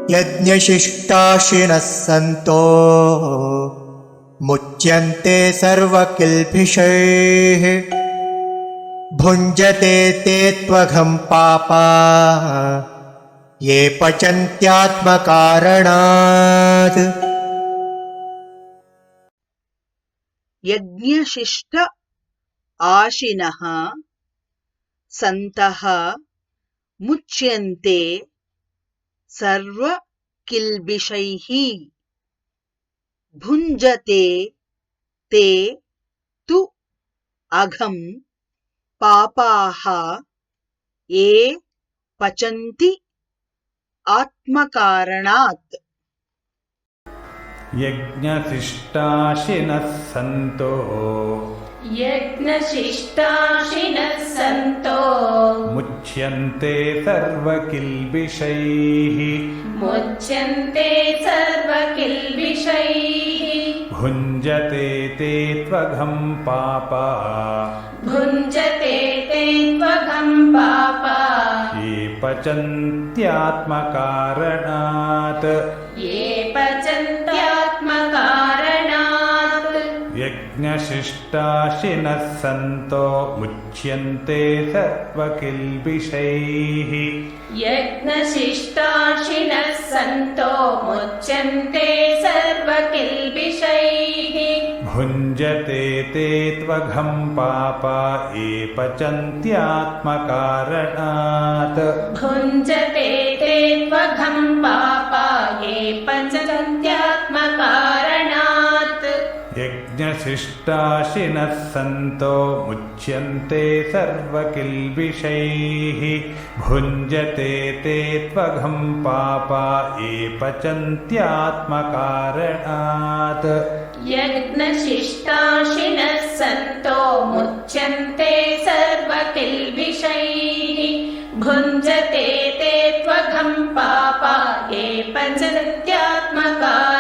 यज्ञशिष्टाशिनः सन्तो मुच्यन्ते सर्वकिल्बिषैः भुञ्जते ते त्वघं पापा ये पचन्त्यात्मकारणात्। यज्ञशिष्ट आशिनः सन्तः मुच्यन्ते सर्वकिल्बिषैः भुञ्जते ते तु अघं पापाः ये पचन्ति आत्मकारणात्। यज्ञशिष्टाशिनः सन्तो मुच्यन्ते सर्वकिल्बिषैः भुञ्जते ते त्वघं पापा ये पचन्त्यात्मकारणात्। यज्ञशिष्टाशिनः सन्तो मुच्यन्ते सर्वकिल्बिषैः भुञ्जते ते त्वघं पापा ये पचन्त्यात्मकारणात्। यज्ञशिष्टाशिनः सन्तो मुच्यन्ते सर्वकिल्बिषैः भुञ्जते ते त्वघं पापा ये पचन्त्यात्मकारणात्। यज्ञशिष्टाशिनः सन्तो मुच्यन्ते सर्वकिल्बिषैः भुञ्जते ते त्वघं पापा ये पचन्त्यात्मकारणात्।